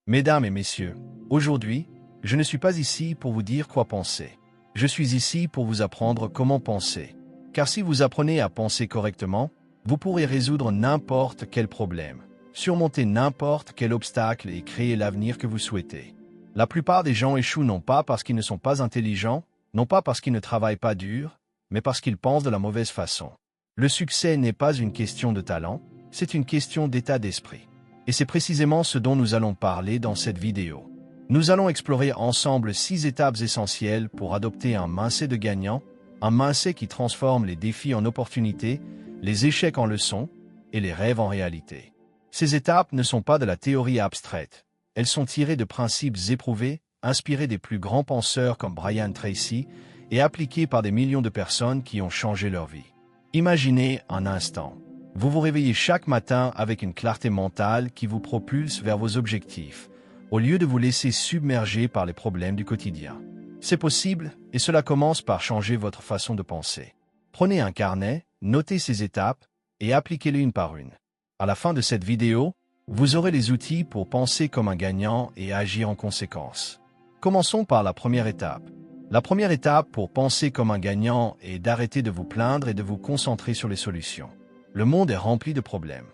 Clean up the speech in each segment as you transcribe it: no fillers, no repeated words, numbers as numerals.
Mesdames et messieurs, aujourd'hui, je ne suis pas ici pour vous dire quoi penser. Je suis ici pour vous apprendre comment penser. Car si vous apprenez à penser correctement, vous pourrez résoudre n'importe quel problème, surmonter n'importe quel obstacle et créer l'avenir que vous souhaitez. La plupart des gens échouent non pas parce qu'ils ne sont pas intelligents, non pas parce qu'ils ne travaillent pas dur, mais parce qu'ils pensent de la mauvaise façon. Le succès n'est pas une question de talent, c'est une question d'état d'esprit. Et c'est précisément ce dont nous allons parler dans cette vidéo. Nous allons explorer ensemble 6 étapes essentielles pour adopter un mindset de gagnant, un mindset qui transforme les défis en opportunités, les échecs en leçons et les rêves en réalité. Ces étapes ne sont pas de la théorie abstraite. Elles sont tirées de principes éprouvés, inspirés des plus grands penseurs comme Brian Tracy et appliquées par des millions de personnes qui ont changé leur vie. Imaginez un instant. Vous vous réveillez chaque matin avec une clarté mentale qui vous propulse vers vos objectifs, au lieu de vous laisser submerger par les problèmes du quotidien. C'est possible, et cela commence par changer votre façon de penser. Prenez un carnet, notez ces étapes, et appliquez-les une par une. À la fin de cette vidéo, vous aurez les outils pour penser comme un gagnant et agir en conséquence. Commençons par la première étape. La première étape pour penser comme un gagnant est d'arrêter de vous plaindre et de vous concentrer sur les solutions. Le monde est rempli de problèmes.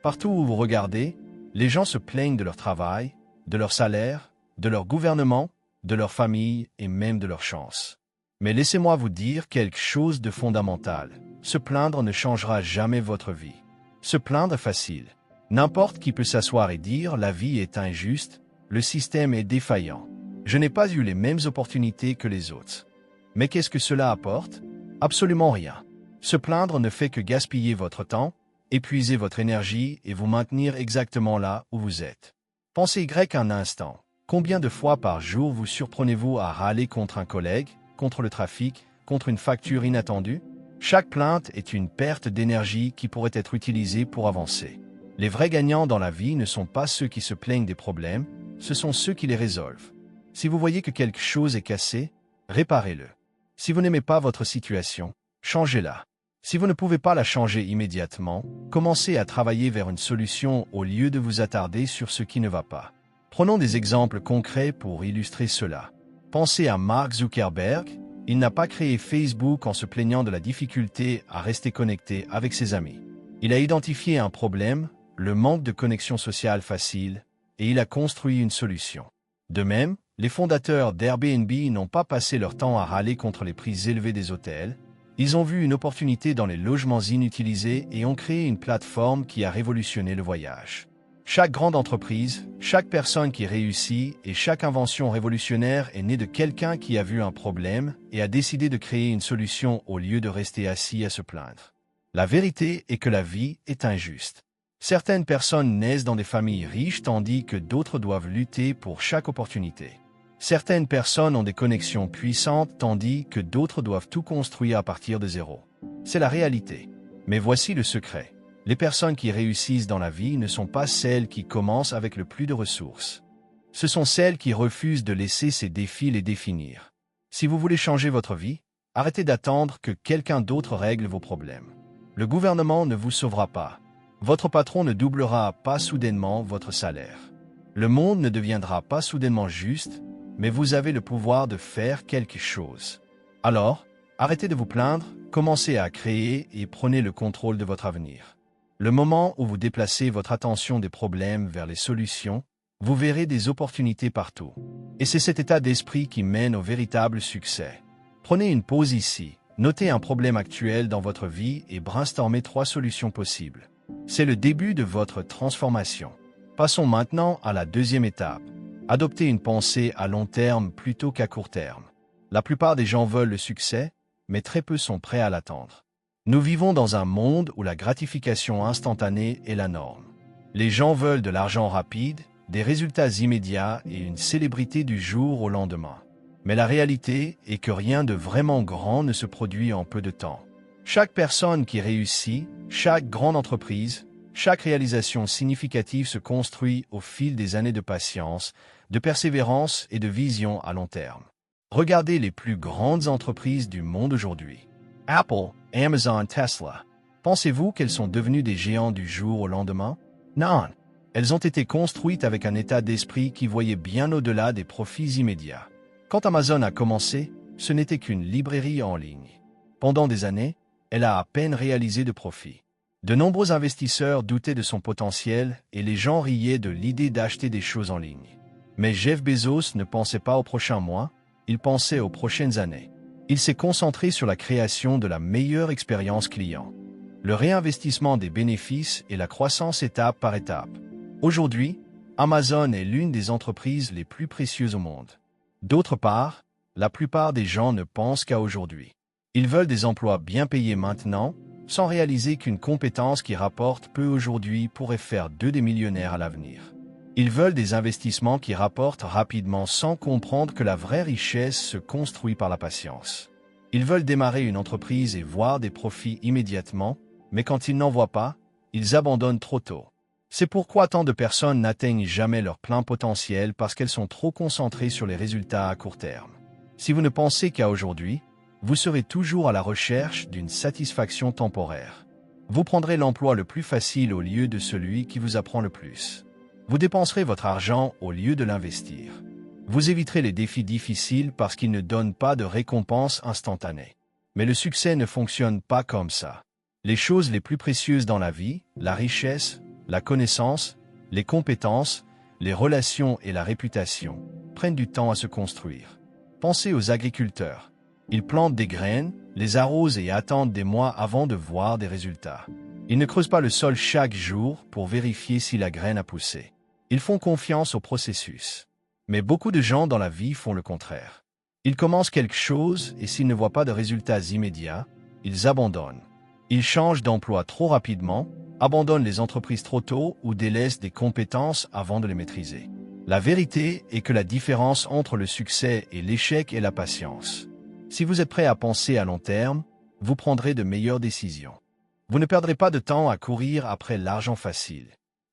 Partout où vous regardez, les gens se plaignent de leur travail, de leur salaire, de leur gouvernement, de leur famille et même de leur chance. Mais laissez-moi vous dire quelque chose de fondamental. Se plaindre ne changera jamais votre vie. Se plaindre est facile. N'importe qui peut s'asseoir et dire « la vie est injuste, le système est défaillant. Je n'ai pas eu les mêmes opportunités que les autres. » Mais qu'est-ce que cela apporte? Absolument rien. Se plaindre ne fait que gaspiller votre temps, épuiser votre énergie et vous maintenir exactement là où vous êtes. Pensez Y un instant. Combien de fois par jour vous surprenez-vous à râler contre un collègue, contre le trafic, contre une facture inattendue? Chaque plainte est une perte d'énergie qui pourrait être utilisée pour avancer. Les vrais gagnants dans la vie ne sont pas ceux qui se plaignent des problèmes, ce sont ceux qui les résolvent. Si vous voyez que quelque chose est cassé, réparez-le. Si vous n'aimez pas votre situation, changez-la. Si vous ne pouvez pas la changer immédiatement, commencez à travailler vers une solution au lieu de vous attarder sur ce qui ne va pas. Prenons des exemples concrets pour illustrer cela. Pensez à Mark Zuckerberg. Il n'a pas créé Facebook en se plaignant de la difficulté à rester connecté avec ses amis. Il a identifié un problème, le manque de connexion sociale facile, et il a construit une solution. De même, les fondateurs d'Airbnb n'ont pas passé leur temps à râler contre les prix élevés des hôtels. Ils ont vu une opportunité dans les logements inutilisés et ont créé une plateforme qui a révolutionné le voyage. Chaque grande entreprise, chaque personne qui réussit et chaque invention révolutionnaire est née de quelqu'un qui a vu un problème et a décidé de créer une solution au lieu de rester assis à se plaindre. La vérité est que la vie est injuste. Certaines personnes naissent dans des familles riches tandis que d'autres doivent lutter pour chaque opportunité. Certaines personnes ont des connexions puissantes tandis que d'autres doivent tout construire à partir de zéro. C'est la réalité. Mais voici le secret. Les personnes qui réussissent dans la vie ne sont pas celles qui commencent avec le plus de ressources. Ce sont celles qui refusent de laisser ces défis les définir. Si vous voulez changer votre vie, arrêtez d'attendre que quelqu'un d'autre règle vos problèmes. Le gouvernement ne vous sauvera pas. Votre patron ne doublera pas soudainement votre salaire. Le monde ne deviendra pas soudainement juste, mais vous avez le pouvoir de faire quelque chose. Alors, arrêtez de vous plaindre, commencez à créer et prenez le contrôle de votre avenir. Le moment où vous déplacez votre attention des problèmes vers les solutions, vous verrez des opportunités partout. Et c'est cet état d'esprit qui mène au véritable succès. Prenez une pause ici, notez un problème actuel dans votre vie et brainstormez 3 solutions possibles. C'est le début de votre transformation. Passons maintenant à la deuxième étape. Adoptez une pensée à long terme plutôt qu'à court terme. La plupart des gens veulent le succès, mais très peu sont prêts à l'attendre. Nous vivons dans un monde où la gratification instantanée est la norme. Les gens veulent de l'argent rapide, des résultats immédiats et une célébrité du jour au lendemain. Mais la réalité est que rien de vraiment grand ne se produit en peu de temps. Chaque personne qui réussit, chaque grande entreprise, chaque réalisation significative se construit au fil des années de patience, de persévérance et de vision à long terme. Regardez les plus grandes entreprises du monde aujourd'hui. Apple, Amazon, Tesla. Pensez-vous qu'elles sont devenues des géants du jour au lendemain? Non. Elles ont été construites avec un état d'esprit qui voyait bien au-delà des profits immédiats. Quand Amazon a commencé, ce n'était qu'une librairie en ligne. Pendant des années, elle a à peine réalisé de profit. De nombreux investisseurs doutaient de son potentiel et les gens riaient de l'idée d'acheter des choses en ligne. Mais Jeff Bezos ne pensait pas aux prochains mois, il pensait aux prochaines années. Il s'est concentré sur la création de la meilleure expérience client, le réinvestissement des bénéfices et la croissance étape par étape. Aujourd'hui, Amazon est l'une des entreprises les plus précieuses au monde. D'autre part, la plupart des gens ne pensent qu'à aujourd'hui. Ils veulent des emplois bien payés maintenant, sans réaliser qu'une compétence qui rapporte peu aujourd'hui pourrait faire d'eux des millionnaires à l'avenir. Ils veulent des investissements qui rapportent rapidement sans comprendre que la vraie richesse se construit par la patience. Ils veulent démarrer une entreprise et voir des profits immédiatement, mais quand ils n'en voient pas, ils abandonnent trop tôt. C'est pourquoi tant de personnes n'atteignent jamais leur plein potentiel parce qu'elles sont trop concentrées sur les résultats à court terme. Si vous ne pensez qu'à aujourd'hui, vous serez toujours à la recherche d'une satisfaction temporaire. Vous prendrez l'emploi le plus facile au lieu de celui qui vous apprend le plus. Vous dépenserez votre argent au lieu de l'investir. Vous éviterez les défis difficiles parce qu'ils ne donnent pas de récompense instantanée. Mais le succès ne fonctionne pas comme ça. Les choses les plus précieuses dans la vie, la richesse, la connaissance, les compétences, les relations et la réputation, prennent du temps à se construire. Pensez aux agriculteurs. Ils plantent des graines, les arrosent et attendent des mois avant de voir des résultats. Ils ne creusent pas le sol chaque jour pour vérifier si la graine a poussé. Ils font confiance au processus. Mais beaucoup de gens dans la vie font le contraire. Ils commencent quelque chose et s'ils ne voient pas de résultats immédiats, ils abandonnent. Ils changent d'emploi trop rapidement, abandonnent les entreprises trop tôt ou délaissent des compétences avant de les maîtriser. La vérité est que la différence entre le succès et l'échec est la patience. Si vous êtes prêt à penser à long terme, vous prendrez de meilleures décisions. Vous ne perdrez pas de temps à courir après l'argent facile.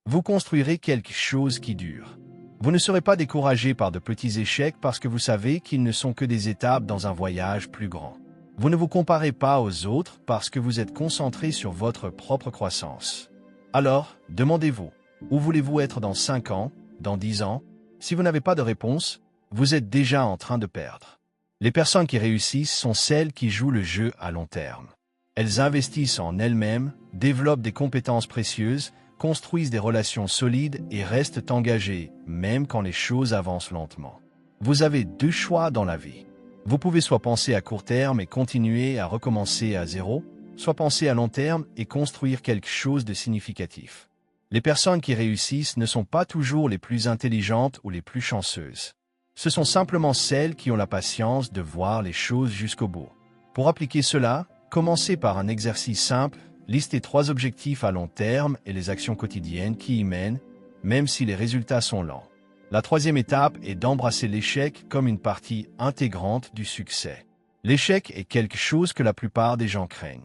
Vous construirez quelque chose qui dure. Vous ne serez pas découragé par de petits échecs parce que vous savez qu'ils ne sont que des étapes dans un voyage plus grand. Vous ne vous comparez pas aux autres parce que vous êtes concentré sur votre propre croissance. Alors, demandez-vous, où voulez-vous être dans 5 ans, dans 10 ans? Si vous n'avez pas de réponse, vous êtes déjà en train de perdre. Les personnes qui réussissent sont celles qui jouent le jeu à long terme. Elles investissent en elles-mêmes, développent des compétences précieuses, construisent des relations solides et restent engagées, même quand les choses avancent lentement. Vous avez 2 choix dans la vie. Vous pouvez soit penser à court terme et continuer à recommencer à zéro, soit penser à long terme et construire quelque chose de significatif. Les personnes qui réussissent ne sont pas toujours les plus intelligentes ou les plus chanceuses. Ce sont simplement celles qui ont la patience de voir les choses jusqu'au bout. Pour appliquer cela, commencez par un exercice simple, listez 3 objectifs à long terme et les actions quotidiennes qui y mènent, même si les résultats sont lents. La 3e étape est d'embrasser l'échec comme une partie intégrante du succès. L'échec est quelque chose que la plupart des gens craignent.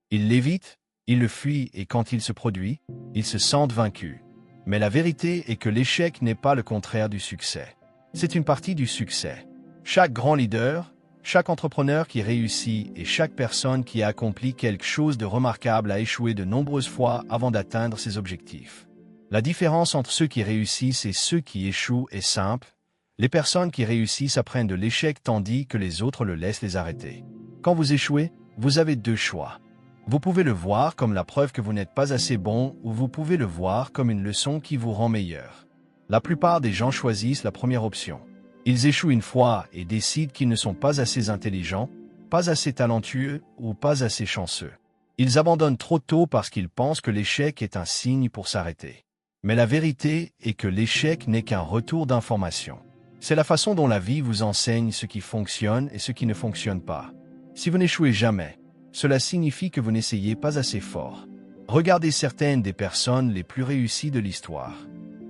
Ils l'évitent, ils le fuient et quand il se produit, ils se sentent vaincus. Mais la vérité est que l'échec n'est pas le contraire du succès. C'est une partie du succès. Chaque grand leader, chaque entrepreneur qui réussit et chaque personne qui a accompli quelque chose de remarquable a échoué de nombreuses fois avant d'atteindre ses objectifs. La différence entre ceux qui réussissent et ceux qui échouent est simple. Les personnes qui réussissent apprennent de l'échec tandis que les autres le laissent les arrêter. Quand vous échouez, vous avez 2 choix. Vous pouvez le voir comme la preuve que vous n'êtes pas assez bon ou vous pouvez le voir comme une leçon qui vous rend meilleur. La plupart des gens choisissent la première option. Ils échouent une fois et décident qu'ils ne sont pas assez intelligents, pas assez talentueux ou pas assez chanceux. Ils abandonnent trop tôt parce qu'ils pensent que l'échec est un signe pour s'arrêter. Mais la vérité est que l'échec n'est qu'un retour d'information. C'est la façon dont la vie vous enseigne ce qui fonctionne et ce qui ne fonctionne pas. Si vous n'échouez jamais, cela signifie que vous n'essayez pas assez fort. Regardez certaines des personnes les plus réussies de l'histoire.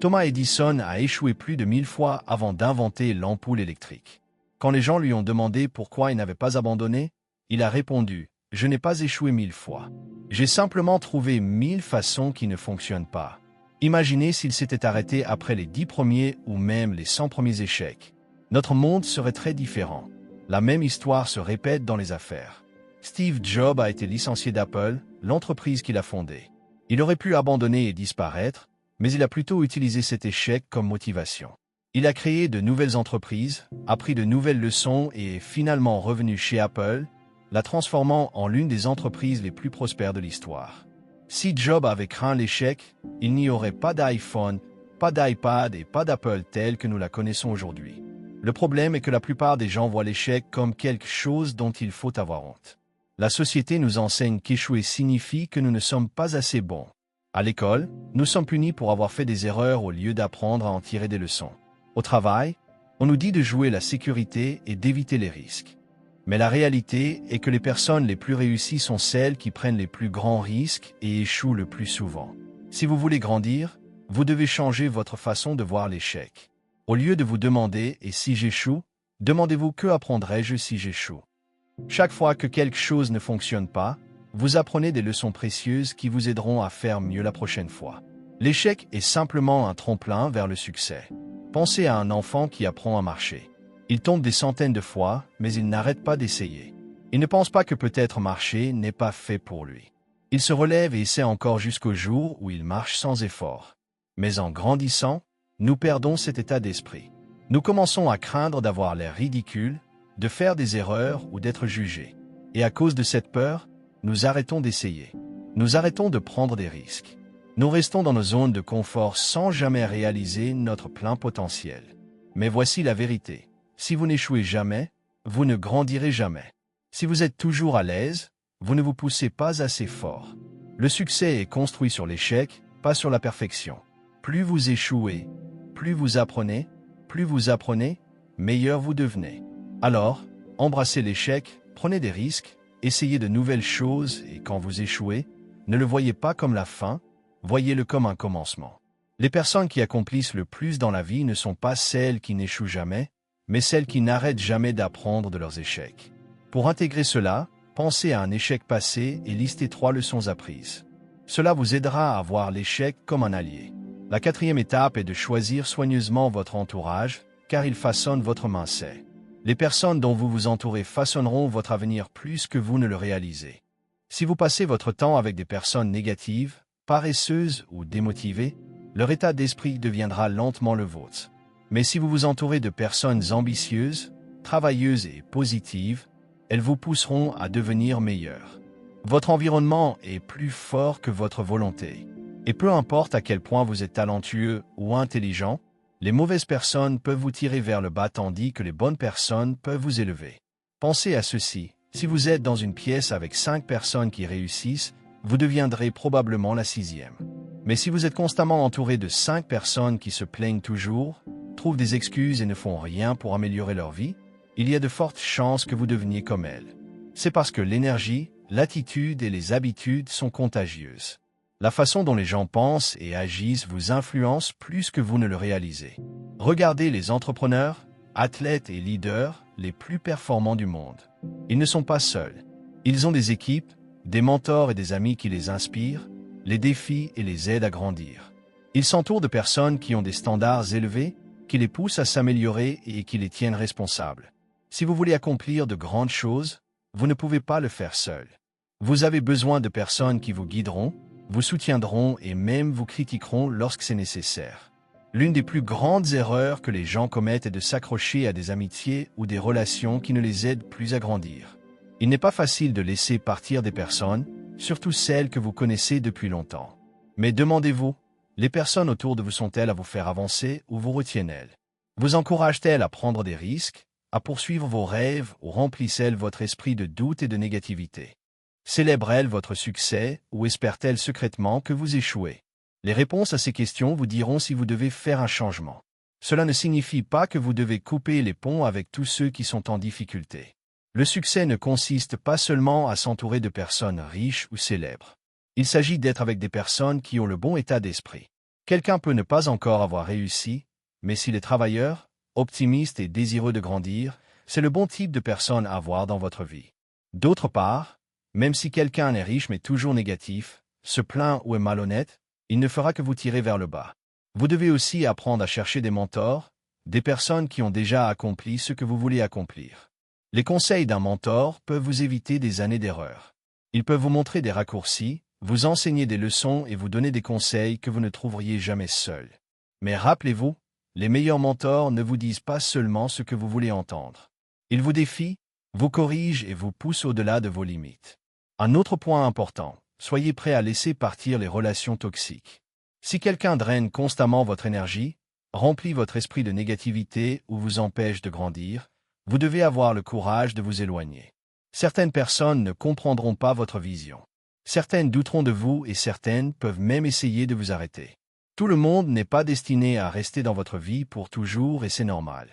Thomas Edison a échoué plus de 1000 fois avant d'inventer l'ampoule électrique. Quand les gens lui ont demandé pourquoi il n'avait pas abandonné, il a répondu « Je n'ai pas échoué 1000 fois. J'ai simplement trouvé 1000 façons qui ne fonctionnent pas. » Imaginez s'il s'était arrêté après les 10 premiers ou même les 100 premiers échecs. Notre monde serait très différent. La même histoire se répète dans les affaires. Steve Jobs a été licencié d'Apple, l'entreprise qu'il a fondée. Il aurait pu abandonner et disparaître, mais il a plutôt utilisé cet échec comme motivation. Il a créé de nouvelles entreprises, appris de nouvelles leçons et est finalement revenu chez Apple, la transformant en l'une des entreprises les plus prospères de l'histoire. Si Jobs avait craint l'échec, il n'y aurait pas d'iPhone, pas d'iPad et pas d'Apple telle que nous la connaissons aujourd'hui. Le problème est que la plupart des gens voient l'échec comme quelque chose dont il faut avoir honte. La société nous enseigne qu'échouer signifie que nous ne sommes pas assez bons. À l'école, nous sommes punis pour avoir fait des erreurs au lieu d'apprendre à en tirer des leçons. Au travail, on nous dit de jouer la sécurité et d'éviter les risques. Mais la réalité est que les personnes les plus réussies sont celles qui prennent les plus grands risques et échouent le plus souvent. Si vous voulez grandir, vous devez changer votre façon de voir l'échec. Au lieu de vous demander « et si j'échoue ?», demandez-vous « que apprendrai-je si j'échoue ?» Chaque fois que quelque chose ne fonctionne pas, vous apprenez des leçons précieuses qui vous aideront à faire mieux la prochaine fois. L'échec est simplement un tremplin vers le succès. Pensez à un enfant qui apprend à marcher. Il tombe des centaines de fois, mais il n'arrête pas d'essayer. Il ne pense pas que peut-être marcher n'est pas fait pour lui. Il se relève et essaie encore jusqu'au jour où il marche sans effort. Mais en grandissant, nous perdons cet état d'esprit. Nous commençons à craindre d'avoir l'air ridicule, de faire des erreurs ou d'être jugés. Et à cause de cette peur, nous arrêtons d'essayer. Nous arrêtons de prendre des risques. Nous restons dans nos zones de confort sans jamais réaliser notre plein potentiel. Mais voici la vérité. Si vous n'échouez jamais, vous ne grandirez jamais. Si vous êtes toujours à l'aise, vous ne vous poussez pas assez fort. Le succès est construit sur l'échec, pas sur la perfection. Plus vous échouez, plus vous apprenez, meilleur vous devenez. Alors, embrassez l'échec, prenez des risques, essayez de nouvelles choses et quand vous échouez, ne le voyez pas comme la fin, voyez-le comme un commencement. Les personnes qui accomplissent le plus dans la vie ne sont pas celles qui n'échouent jamais, mais celles qui n'arrêtent jamais d'apprendre de leurs échecs. Pour intégrer cela, pensez à un échec passé et listez 3 leçons apprises. Cela vous aidera à voir l'échec comme un allié. La 4e étape est de choisir soigneusement votre entourage, car il façonne votre mindset. Les personnes dont vous vous entourez façonneront votre avenir plus que vous ne le réalisez. Si vous passez votre temps avec des personnes négatives, paresseuses ou démotivées, leur état d'esprit deviendra lentement le vôtre. Mais si vous vous entourez de personnes ambitieuses, travailleuses et positives, elles vous pousseront à devenir meilleur. Votre environnement est plus fort que votre volonté. Et peu importe à quel point vous êtes talentueux ou intelligent, les mauvaises personnes peuvent vous tirer vers le bas tandis que les bonnes personnes peuvent vous élever. Pensez à ceci, si vous êtes dans une pièce avec 5 personnes qui réussissent, vous deviendrez probablement la 6e. Mais si vous êtes constamment entouré de 5 personnes qui se plaignent toujours, trouvent des excuses et ne font rien pour améliorer leur vie, il y a de fortes chances que vous deveniez comme elles. C'est parce que l'énergie, l'attitude et les habitudes sont contagieuses. La façon dont les gens pensent et agissent vous influence plus que vous ne le réalisez. Regardez les entrepreneurs, athlètes et leaders les plus performants du monde. Ils ne sont pas seuls. Ils ont des équipes, des mentors et des amis qui les inspirent, les défient et les aident à grandir. Ils s'entourent de personnes qui ont des standards élevés, qui les poussent à s'améliorer et qui les tiennent responsables. Si vous voulez accomplir de grandes choses, vous ne pouvez pas le faire seul. Vous avez besoin de personnes qui vous guideront, vous soutiendront et même vous critiqueront lorsque c'est nécessaire. L'une des plus grandes erreurs que les gens commettent est de s'accrocher à des amitiés ou des relations qui ne les aident plus à grandir. Il n'est pas facile de laisser partir des personnes, surtout celles que vous connaissez depuis longtemps. Mais demandez-vous, les personnes autour de vous sont-elles à vous faire avancer ou vous retiennent-elles? Vous encouragent-elles à prendre des risques, à poursuivre vos rêves ou remplissent-elles votre esprit de doute et de négativité? Célèbrent-elles votre succès ou espèrent-elles secrètement que vous échouez? Les réponses à ces questions vous diront si vous devez faire un changement. Cela ne signifie pas que vous devez couper les ponts avec tous ceux qui sont en difficulté. Le succès ne consiste pas seulement à s'entourer de personnes riches ou célèbres. Il s'agit d'être avec des personnes qui ont le bon état d'esprit. Quelqu'un peut ne pas encore avoir réussi, mais s'il est travailleur, optimiste et désireux de grandir, c'est le bon type de personne à avoir dans votre vie. D'autre part, même si quelqu'un est riche mais toujours négatif, se plaint ou est malhonnête, il ne fera que vous tirer vers le bas. Vous devez aussi apprendre à chercher des mentors, des personnes qui ont déjà accompli ce que vous voulez accomplir. Les conseils d'un mentor peuvent vous éviter des années d'erreurs. Ils peuvent vous montrer des raccourcis, vous enseigner des leçons et vous donner des conseils que vous ne trouveriez jamais seul. Mais rappelez-vous, les meilleurs mentors ne vous disent pas seulement ce que vous voulez entendre. Ils vous défient, vous corrigent et vous poussent au-delà de vos limites. Un autre point important, soyez prêt à laisser partir les relations toxiques. Si quelqu'un draine constamment votre énergie, remplit votre esprit de négativité ou vous empêche de grandir, vous devez avoir le courage de vous éloigner. Certaines personnes ne comprendront pas votre vision. Certaines douteront de vous et certaines peuvent même essayer de vous arrêter. Tout le monde n'est pas destiné à rester dans votre vie pour toujours et c'est normal.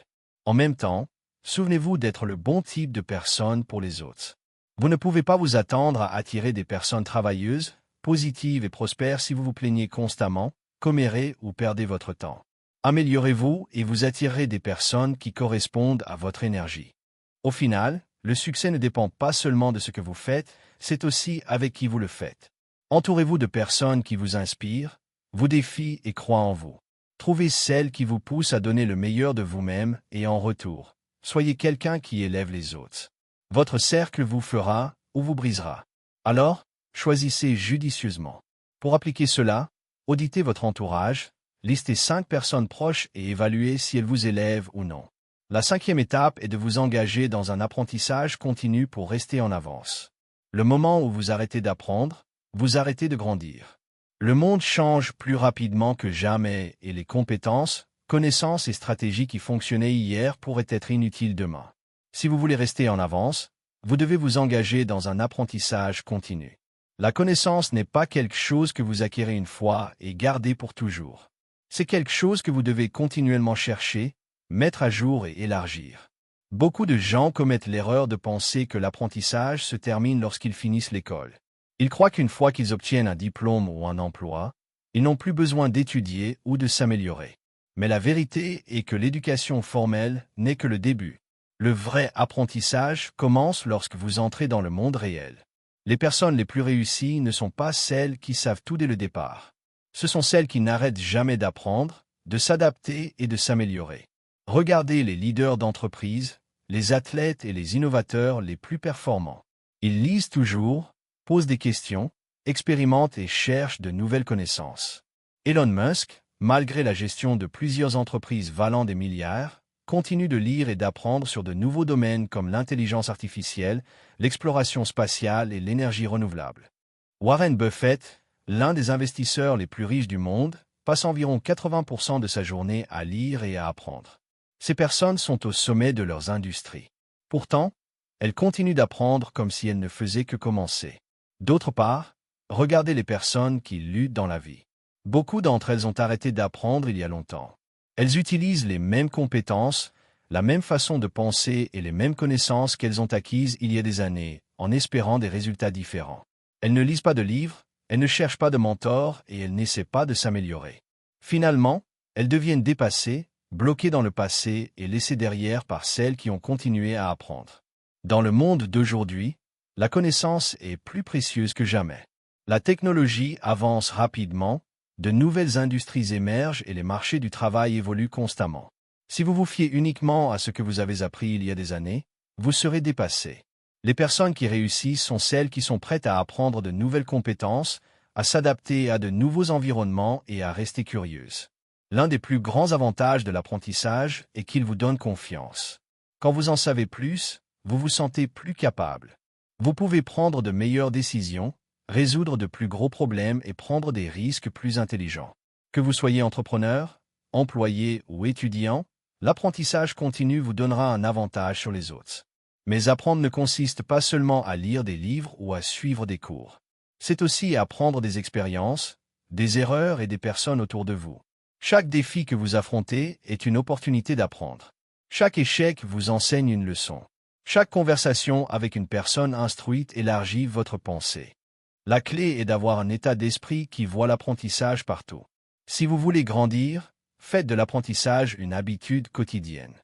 En même temps, souvenez-vous d'être le bon type de personne pour les autres. Vous ne pouvez pas vous attendre à attirer des personnes travailleuses, positives et prospères si vous vous plaignez constamment, commérez ou perdez votre temps. Améliorez-vous et vous attirerez des personnes qui correspondent à votre énergie. Au final, le succès ne dépend pas seulement de ce que vous faites, c'est aussi avec qui vous le faites. Entourez-vous de personnes qui vous inspirent, vous défient et croient en vous. Trouvez celles qui vous poussent à donner le meilleur de vous-même et en retour, soyez quelqu'un qui élève les autres. Votre cercle vous fera ou vous brisera. Alors, choisissez judicieusement. Pour appliquer cela, auditez votre entourage, listez 5 personnes proches et évaluez si elles vous élèvent ou non. La 5e étape est de vous engager dans un apprentissage continu pour rester en avance. Le moment où vous arrêtez d'apprendre, vous arrêtez de grandir. Le monde change plus rapidement que jamais et les compétences, connaissances et stratégies qui fonctionnaient hier pourraient être inutiles demain. Si vous voulez rester en avance, vous devez vous engager dans un apprentissage continu. La connaissance n'est pas quelque chose que vous acquérez une fois et gardez pour toujours. C'est quelque chose que vous devez continuellement chercher, mettre à jour et élargir. Beaucoup de gens commettent l'erreur de penser que l'apprentissage se termine lorsqu'ils finissent l'école. Ils croient qu'une fois qu'ils obtiennent un diplôme ou un emploi, ils n'ont plus besoin d'étudier ou de s'améliorer. Mais la vérité est que l'éducation formelle n'est que le début. Le vrai apprentissage commence lorsque vous entrez dans le monde réel. Les personnes les plus réussies ne sont pas celles qui savent tout dès le départ. Ce sont celles qui n'arrêtent jamais d'apprendre, de s'adapter et de s'améliorer. Regardez les leaders d'entreprise, les athlètes et les innovateurs les plus performants. Ils lisent toujours, posent des questions, expérimentent et cherchent de nouvelles connaissances. Elon Musk, malgré la gestion de plusieurs entreprises valant des milliards, continue de lire et d'apprendre sur de nouveaux domaines comme l'intelligence artificielle, l'exploration spatiale et l'énergie renouvelable. Warren Buffett, l'un des investisseurs les plus riches du monde, passe environ 80% de sa journée à lire et à apprendre. Ces personnes sont au sommet de leurs industries. Pourtant, elles continuent d'apprendre comme si elles ne faisaient que commencer. D'autre part, regardez les personnes qui luttent dans la vie. Beaucoup d'entre elles ont arrêté d'apprendre il y a longtemps. Elles utilisent les mêmes compétences, la même façon de penser et les mêmes connaissances qu'elles ont acquises il y a des années, en espérant des résultats différents. Elles ne lisent pas de livres, elles ne cherchent pas de mentors et elles n'essaient pas de s'améliorer. Finalement, elles deviennent dépassées, bloquées dans le passé et laissées derrière par celles qui ont continué à apprendre. Dans le monde d'aujourd'hui, la connaissance est plus précieuse que jamais. La technologie avance rapidement, de nouvelles industries émergent et les marchés du travail évoluent constamment. Si vous vous fiez uniquement à ce que vous avez appris il y a des années, vous serez dépassé. Les personnes qui réussissent sont celles qui sont prêtes à apprendre de nouvelles compétences, à s'adapter à de nouveaux environnements et à rester curieuses. L'un des plus grands avantages de l'apprentissage est qu'il vous donne confiance. Quand vous en savez plus, vous vous sentez plus capable. Vous pouvez prendre de meilleures décisions, résoudre de plus gros problèmes et prendre des risques plus intelligents. Que vous soyez entrepreneur, employé ou étudiant, l'apprentissage continu vous donnera un avantage sur les autres. Mais apprendre ne consiste pas seulement à lire des livres ou à suivre des cours. C'est aussi apprendre des expériences, des erreurs et des personnes autour de vous. Chaque défi que vous affrontez est une opportunité d'apprendre. Chaque échec vous enseigne une leçon. Chaque conversation avec une personne instruite élargit votre pensée. La clé est d'avoir un état d'esprit qui voit l'apprentissage partout. Si vous voulez grandir, faites de l'apprentissage une habitude quotidienne.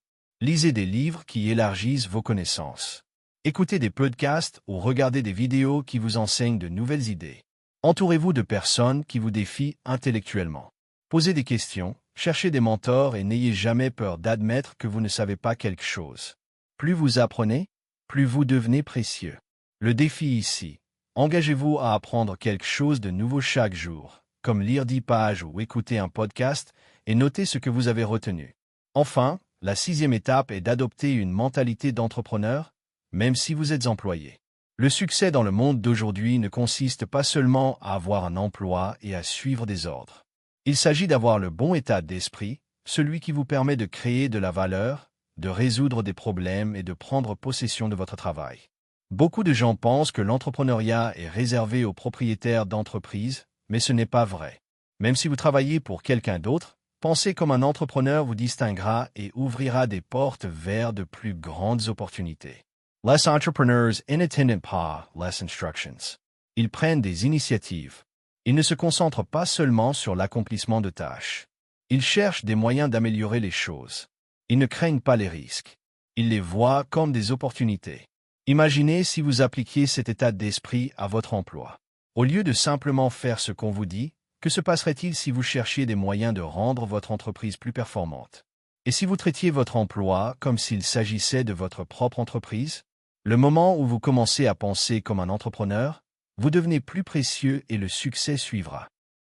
Lisez des livres qui élargissent vos connaissances. Écoutez des podcasts ou regardez des vidéos qui vous enseignent de nouvelles idées. Entourez-vous de personnes qui vous défient intellectuellement. Posez des questions, cherchez des mentors et n'ayez jamais peur d'admettre que vous ne savez pas quelque chose. Plus vous apprenez, plus vous devenez précieux. Le défi ici, Engagez-vous à apprendre quelque chose de nouveau chaque jour, comme lire 10 pages ou écouter un podcast, et notez ce que vous avez retenu. Enfin, la sixième étape est d'adopter une mentalité d'entrepreneur, même si vous êtes employé. Le succès dans le monde d'aujourd'hui ne consiste pas seulement à avoir un emploi et à suivre des ordres. Il s'agit d'avoir le bon état d'esprit, celui qui vous permet de créer de la valeur, de résoudre des problèmes et de prendre possession de votre travail. Beaucoup de gens pensent que l'entrepreneuriat est réservé aux propriétaires d'entreprises, mais ce n'est pas vrai. Même si vous travaillez pour quelqu'un d'autre, penser comme un entrepreneur vous distinguera et ouvrira des portes vers de plus grandes opportunités. Les entrepreneurs n'attendent pas les instructions. Ils prennent des initiatives. Ils ne se concentrent pas seulement sur l'accomplissement de tâches. Ils cherchent des moyens d'améliorer les choses. Ils ne craignent pas les risques. Ils les voient comme des opportunités. Imaginez si vous appliquiez cet état d'esprit à votre emploi. Au lieu de simplement faire ce qu'on vous dit, que se passerait-il si vous cherchiez des moyens de rendre votre entreprise plus performante? Et si vous traitiez votre emploi comme s'il s'agissait de votre propre entreprise? Le moment où vous commencez à penser comme un entrepreneur, vous devenez plus précieux et le succès suivra.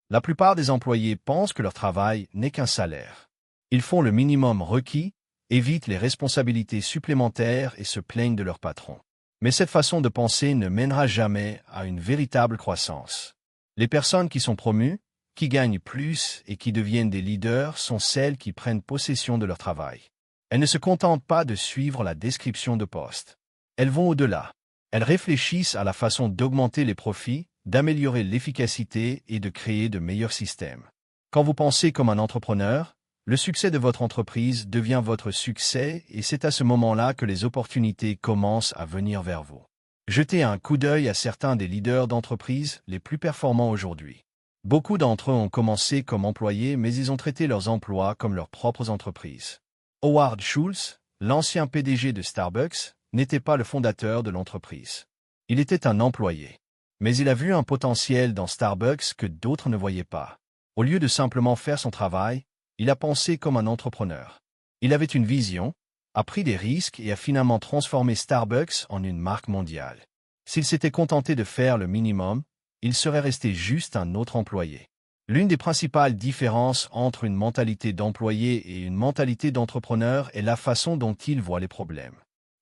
La plupart des employés pensent que leur travail n'est qu'un salaire. Ils font le minimum requis, évitent les responsabilités supplémentaires et se plaignent de leur patron. Mais cette façon de penser ne mènera jamais à une véritable croissance. Les personnes qui sont promues, qui gagnent plus et qui deviennent des leaders sont celles qui prennent possession de leur travail. Elles ne se contentent pas de suivre la description de poste. Elles vont au-delà. Elles réfléchissent à la façon d'augmenter les profits, d'améliorer l'efficacité et de créer de meilleurs systèmes. Quand vous pensez comme un entrepreneur, le succès de votre entreprise devient votre succès et c'est à ce moment-là que les opportunités commencent à venir vers vous. Jetez un coup d'œil à certains des leaders d'entreprise les plus performants aujourd'hui. Beaucoup d'entre eux ont commencé comme employés, mais ils ont traité leurs emplois comme leurs propres entreprises. Howard Schultz, l'ancien PDG de Starbucks, n'était pas le fondateur de l'entreprise. Il était un employé. Mais il a vu un potentiel dans Starbucks que d'autres ne voyaient pas. Au lieu de simplement faire son travail, il a pensé comme un entrepreneur. Il avait une vision, a pris des risques et a finalement transformé Starbucks en une marque mondiale. S'il s'était contenté de faire le minimum, il serait resté juste un autre employé. L'une des principales différences entre une mentalité d'employé et une mentalité d'entrepreneur est la façon dont il voit les problèmes.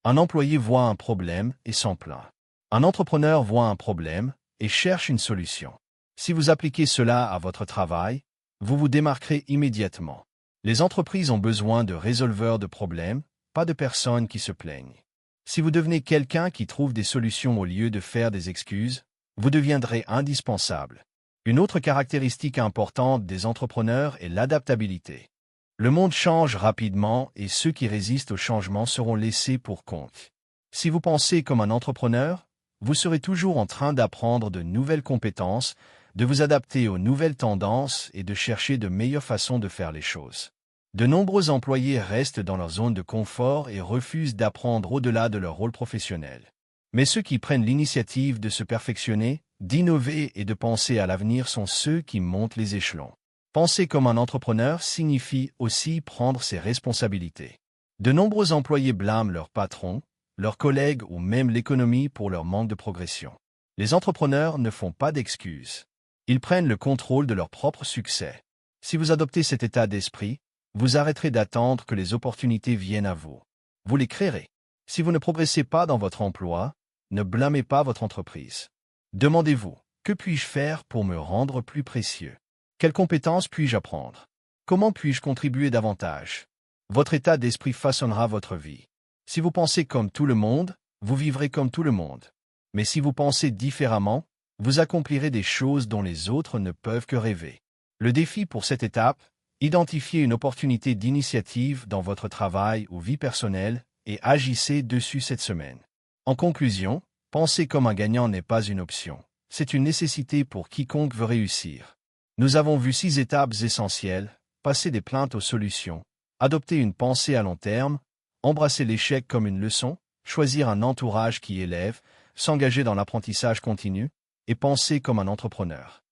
Un employé voit un problème et s'en plaint. Un entrepreneur voit un problème et cherche une solution. Si vous appliquez cela à votre travail, vous vous démarquerez immédiatement. Les entreprises ont besoin de résolveurs de problèmes, pas de personnes qui se plaignent. Si vous devenez quelqu'un qui trouve des solutions au lieu de faire des excuses, vous deviendrez indispensable. Une autre caractéristique importante des entrepreneurs est l'adaptabilité. Le monde change rapidement et ceux qui résistent au changement seront laissés pour compte. Si vous pensez comme un entrepreneur, vous serez toujours en train d'apprendre de nouvelles compétences, de vous adapter aux nouvelles tendances et de chercher de meilleures façons de faire les choses. De nombreux employés restent dans leur zone de confort et refusent d'apprendre au-delà de leur rôle professionnel. Mais ceux qui prennent l'initiative de se perfectionner, d'innover et de penser à l'avenir sont ceux qui montent les échelons. Penser comme un entrepreneur signifie aussi prendre ses responsabilités. De nombreux employés blâment leur patron, leurs collègues ou même l'économie pour leur manque de progression. Les entrepreneurs ne font pas d'excuses. Ils prennent le contrôle de leur propre succès. Si vous adoptez cet état d'esprit, vous arrêterez d'attendre que les opportunités viennent à vous. Vous les créerez. Si vous ne progressez pas dans votre emploi, ne blâmez pas votre entreprise. Demandez-vous, que puis-je faire pour me rendre plus précieux? Quelles compétences puis-je apprendre? Comment puis-je contribuer davantage? Votre état d'esprit façonnera votre vie. Si vous pensez comme tout le monde, vous vivrez comme tout le monde. Mais si vous pensez différemment, vous accomplirez des choses dont les autres ne peuvent que rêver. Le défi pour cette étape, identifiez une opportunité d'initiative dans votre travail ou vie personnelle et agissez dessus cette semaine. En conclusion, penser comme un gagnant n'est pas une option. C'est une nécessité pour quiconque veut réussir. Nous avons vu 6 étapes essentielles, passer des plaintes aux solutions, adopter une pensée à long terme, embrasser l'échec comme une leçon, choisir un entourage qui élève, s'engager dans l'apprentissage continu, et penser comme un entrepreneur.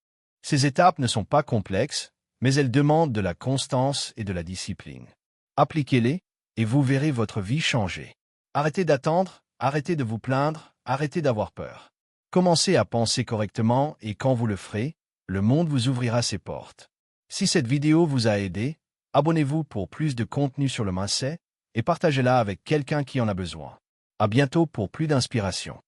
Ces étapes ne sont pas complexes, mais elles demandent de la constance et de la discipline. Appliquez-les, et vous verrez votre vie changer. Arrêtez d'attendre, arrêtez de vous plaindre, arrêtez d'avoir peur. Commencez à penser correctement et quand vous le ferez, le monde vous ouvrira ses portes. Si cette vidéo vous a aidé, abonnez-vous pour plus de contenu sur le mindset et partagez-la avec quelqu'un qui en a besoin. À bientôt pour plus d'inspiration.